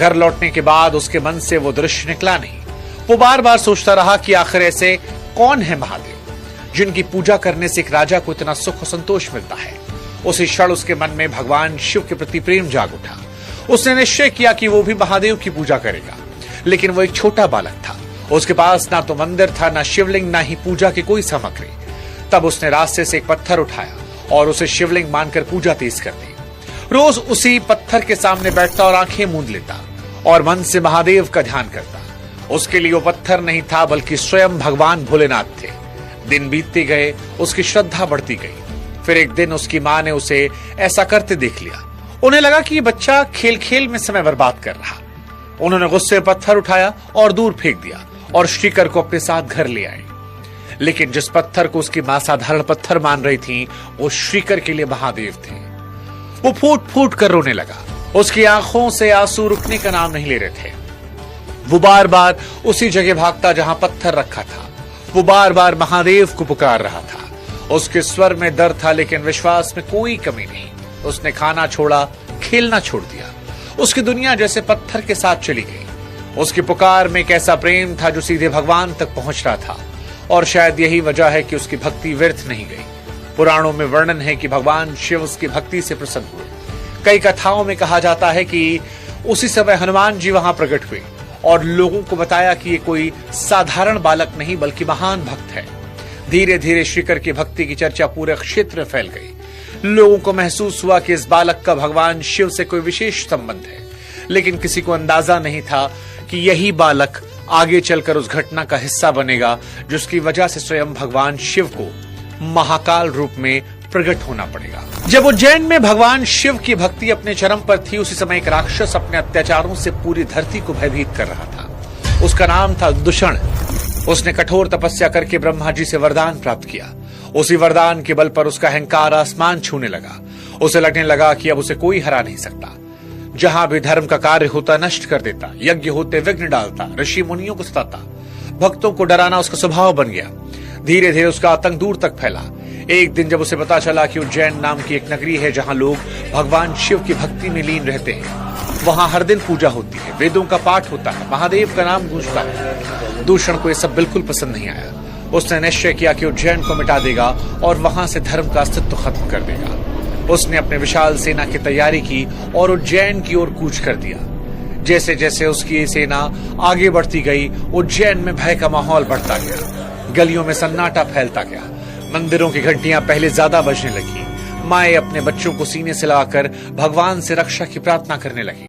घर लौटने के बाद उसके मन से वो दृश्य निकला नहीं। वो बार बार सोचता रहा कि आखिर ऐसे कौन है महादेव जिनकी पूजा करने से एक राजा को इतना सुख और संतोष मिलता है। उसी क्षण उसके मन में भगवान शिव के प्रति प्रेम जाग उठा। उसने निश्चय किया कि वो भी महादेव की पूजा करेगा। लेकिन वो एक छोटा बालक था, उसके पास ना तो मंदिर था, ना शिवलिंग, ना ही पूजा की कोई सामग्री। तब उसने रास्ते से एक पत्थर उठाया और उसे शिवलिंग मानकर पूजा तेज कर दी। रोज उसी पत्थर के सामने बैठता और आंखें मूंद लेता और मन से महादेव का ध्यान करता। उसके लिए वो पत्थर नहीं था बल्कि स्वयं भगवान भोलेनाथ थे। दिन बीतते गए, उसकी श्रद्धा बढ़ती गई। फिर एक दिन उसकी मां ने उसे ऐसा करते देख लिया। उन्हें लगा कि ये बच्चा खेल खेल में समय बर्बाद कर रहा। उन्होंने गुस्से में पत्थर उठाया और दूर फेंक दिया और श्रीकर को अपने साथ घर ले आए। लेकिन जिस पत्थर को उसकी मां साधारण पत्थर मान रही थी, वो श्रीकर के लिए महादेव थे। वो फूट फूट कर रोने लगा। उसकी आंखों से आंसू रुकने का नाम नहीं ले रहे थे। वो बार बार उसी जगह भागता जहां पत्थर रखा था। वो बार बार महादेव को पुकार रहा था। उसके स्वर में डर था लेकिन विश्वास में कोई कमी नहीं। उसने खाना छोड़ा, खेलना छोड़ दिया। उसकी दुनिया जैसे पत्थर के साथ चली गई। उसकी पुकार में एक ऐसा प्रेम था जो सीधे भगवान तक पहुंच रहा था। और शायद यही वजह है कि उसकी भक्ति व्यर्थ नहीं गई। पुराणों में वर्णन है कि भगवान शिव उसकी भक्ति से प्रसन्न हुए। कई कथाओं में कहा जाता है कि उसी समय हनुमान जी वहां प्रकट हुए और लोगों को बताया कि ये कोई साधारण बालक नहीं बल्कि महान भक्त है। धीरे धीरे श्रीकर की भक्ति की चर्चा पूरे क्षेत्र में फैल गई। लोगों को महसूस हुआ कि इस बालक का भगवान शिव से कोई विशेष संबंध है। लेकिन किसी को अंदाजा नहीं था कि यही बालक आगे चलकर उस घटना का हिस्सा बनेगा जिसकी वजह से स्वयं भगवान शिव को महाकाल रूप में प्रकट होना पड़ेगा। जब उज्जैन में भगवान शिव की भक्ति अपने चरम पर थी, उसी समय एक राक्षस अपने अत्याचारों से पूरी धरती को भयभीत कर रहा था। उसका नाम था दूषण। उसने कठोर तपस्या करके ब्रह्मा जी से वरदान प्राप्त किया। उसी वरदान के बल पर उसका अहंकार आसमान छूने लगा। उसे लगने लगा कि अब उसे कोई हरा नहीं सकता। जहां भी धर्म का कार्य होता नष्ट कर देता, यज्ञ होते विघ्न डालता, ऋषि मुनियों को सताता, भक्तों को डराना उसका स्वभाव बन गया। धीरे धीरे उसका आतंक दूर तक फैला। एक दिन जब उसे पता चला कि उज्जैन नाम की एक नगरी है जहां लोग भगवान शिव की भक्ति में लीन रहते हैं, वहां हर दिन पूजा होती है, वेदों का पाठ होता है, महादेव का नाम गूंजता है, दूषण को यह सब बिल्कुल पसंद नहीं आया। उसने निश्चय किया कि उज्जैन को मिटा देगा और वहां से धर्म का अस्तित्व खत्म कर देगा। उसने अपने विशाल सेना की तैयारी की और उज्जैन की ओर कूच कर दिया। जैसे जैसे उसकी सेना आगे बढ़ती गई, उज्जैन में भय का माहौल बढ़ता गया। गलियों में सन्नाटा फैलता गया। मंदिरों की घंटियां पहले ज्यादा बजने लगी। माएं अपने बच्चों को सीने से लगाकर भगवान से रक्षा की प्रार्थना करने लगी।